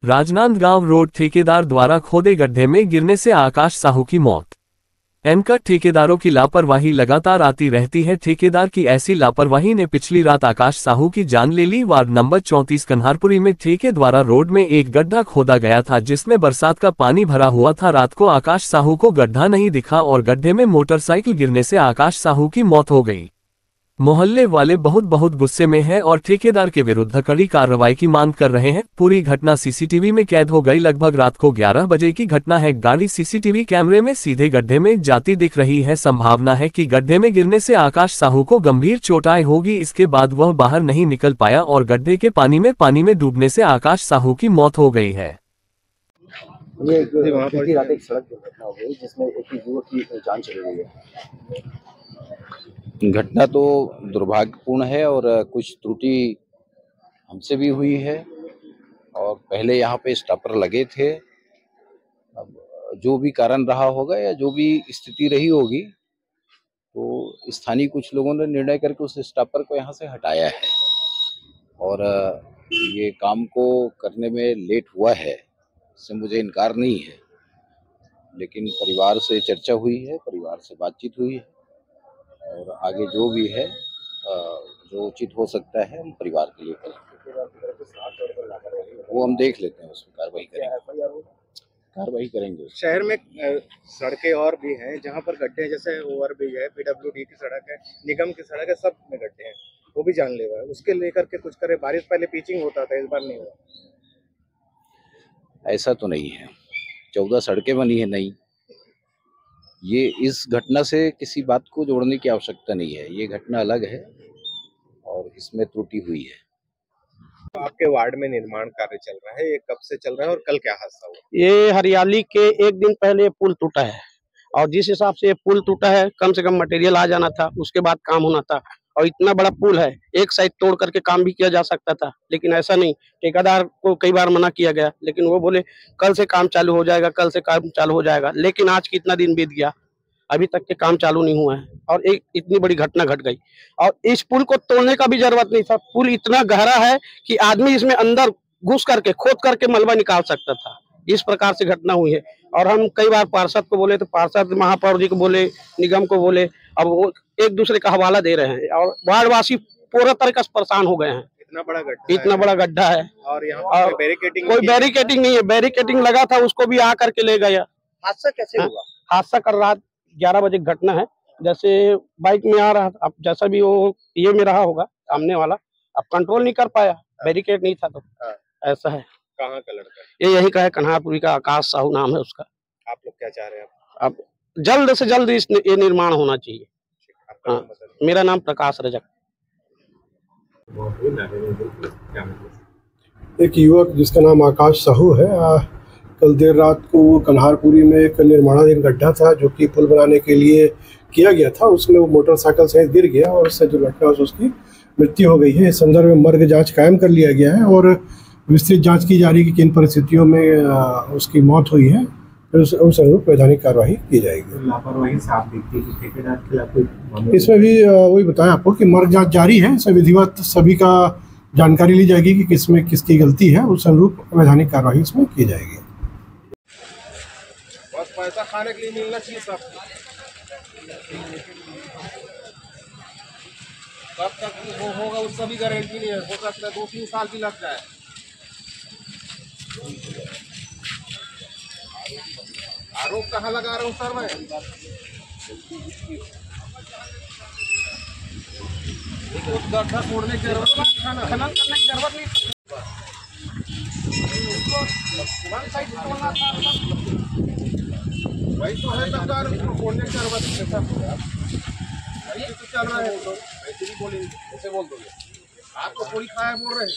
Rajnandgaon road ठेकेदार द्वारा खोदे गड्ढे में गिरने से आकाश साहू की मौत। एनकर ठेकेदारों की लापरवाही लगातार आती रहती है। ठेकेदार की ऐसी लापरवाही ने पिछली रात आकाश साहू की जान ले ली। वार्ड नंबर 34 कन्हारपुरी में ठेके द्वारा रोड में एक गड्ढा खोदा गया था जिसमें बरसात का पानी भरा हुआ था। रात को आकाश साहू को गड्ढा नहीं दिखा और गड्ढे में मोटरसाइकिल गिरने से आकाश साहू की मौत हो गई। मोहल्ले वाले बहुत गुस्से में हैं और ठेकेदार के विरुद्ध कड़ी कार्रवाई की मांग कर रहे हैं। पूरी घटना सीसीटीवी में कैद हो गई। लगभग रात को 11 बजे की घटना है। गाड़ी सीसीटीवी कैमरे में सीधे गड्ढे में जाती दिख रही है। संभावना है कि गड्ढे में गिरने से आकाश साहू को गंभीर चोट आई होगी। इसके बाद वह बाहर नहीं निकल पाया और गड्ढे के पानी में डूबने से आकाश साहू की मौत हो गई है। ये वहाँ पर रात एक सड़क दुर्घटना हो गई जिसमें एक युवक की जान चली गई है। घटना तो दुर्भाग्यपूर्ण है और कुछ त्रुटि हमसे भी हुई है और पहले यहाँ पे स्टॉपर लगे थे। अब जो भी कारण रहा होगा या जो भी स्थिति रही होगी तो स्थानीय कुछ लोगों ने निर्णय करके उस स्टॉपर को यहाँ से हटाया है और ये काम को करने में लेट हुआ है, इससे मुझे इनकार नहीं है। लेकिन परिवार से चर्चा हुई है, परिवार से बातचीत हुई है और आगे जो भी है जो उचित हो सकता है हम परिवार के लिए करेंगे। वो हम देख लेते हैं, उसमें कार्रवाई करेंगे। शहर में सड़कें और भी हैं जहां पर गड्ढे हैं, जैसे ओवरब्रिज है, पीडब्ल्यूडी की सड़क है, निगम की सड़क है, सब में गड्ढे हैं, वो भी जानलेवा है। उसके लेकर के कुछ करे। बारिश पहले पिचिंग होता था, इस बार नहीं हुआ। ऐसा तो नहीं है, 14 सड़कें बनी है नई। ये इस घटना से किसी बात को जोड़ने की आवश्यकता नहीं है, ये घटना अलग है और इसमें त्रुटि हुई है। आपके वार्ड में निर्माण कार्य चल रहा है, ये कब से चल रहा है और कल क्या हादसा हुआ? ये हरियाली के एक दिन पहले पुल टूटा है और जिस हिसाब से ये पुल टूटा है कम से कम मटेरियल आ जाना था, उसके बाद काम होना था। और इतना बड़ा पुल है, एक साइड तोड़ करके काम भी किया जा सकता था, लेकिन ऐसा नहीं। ठेकेदार को कई बार मना किया गया, लेकिन वो बोले कल से काम चालू हो जाएगा, कल से काम चालू हो जाएगा। लेकिन आज कितना दिन बीत गया, अभी तक के काम चालू नहीं हुआ है और एक इतनी बड़ी घटना घट गई। और इस पुल को तोड़ने का भी जरूरत नहीं था। पुल इतना गहरा है कि आदमी इसमें अंदर घुस करके खोद करके मलबा निकाल सकता था। इस प्रकार से घटना हुई है और हम कई बार पार्षद को बोले तो पार्षद महापौर जी को बोले, निगम को बोले, अब वो एक दूसरे का हवाला दे रहे हैं और वार्डवासी पूरा तरीके से परेशान हो गए हैं। इतना बड़ा गड्ढा है और यहाँ कोई बैरिकेटिंग नहीं है। बैरिकेटिंग लगा था, उसको भी आ करके ले गया। हादसा कैसे हुआ? हादसा कल रात 11 बजे घटना है। जैसे बाइक में आ रहा था, अब जैसा भी वो ये में रहा होगा सामने वाला, अब कंट्रोल नहीं कर पाया, बैरिकेड नहीं था तो ऐसा है। कहाँ का लड़का है? ये यही का है, कन्हारपुरी का, आकाश साहू नाम है उसका। आप लोग क्या चाह रहे हैं? अब जल्द से जल्द ये निर्माण होना चाहिए। हाँ, मेरा नाम प्रकाश रजक। एक युवक जिसका नाम आकाश साहू है, कल देर रात को कन्हारपुरी में एक निर्माणाधीन गड्ढा था जो कि पुल बनाने के लिए किया गया था, उसमें वो मोटरसाइकिल से गिर गया और उससे दुर्घटना से उसकी मृत्यु हो गई है। इस संदर्भ में मर्ग जांच कायम कर लिया गया है और विस्तृत जांच की जा रही है कि किन परिस्थितियों में उसकी मौत हुई है, फिर उस अनुरूप वैधानिक कार्रवाई की जाएगी। लापरवाही साफ दिखती है ठेकेदार के खिलाफ। इसमें भी वही बताया आपको कि मर्ग जांच जारी है, इसमें विधिवत सभी का जानकारी ली जाएगी कि किसमें किसकी गलती है, उस अनुरूप वैधानिक कार्रवाई इसमें की जाएगी। बस पैसा खाने के लिए मिलना चाहिए सब। कब तक वो होगा उसका भी गारंटी नहीं है, हो सकता है 2-3 साल भी लग जाए। आरोप कहाँ लगा रहा हूँ सर मैं? गड्ढा तोड़ने की जरूरत नहीं, खनन करने की जरूरत नहीं। वही तो है सरकार, तोड़ने की जरूरत नहीं। वही तो चल रहा है, ऐसे भी बोलेंगे, ऐसे बोल दोगे। आप तो पूरी खाया बोल रहे हैं।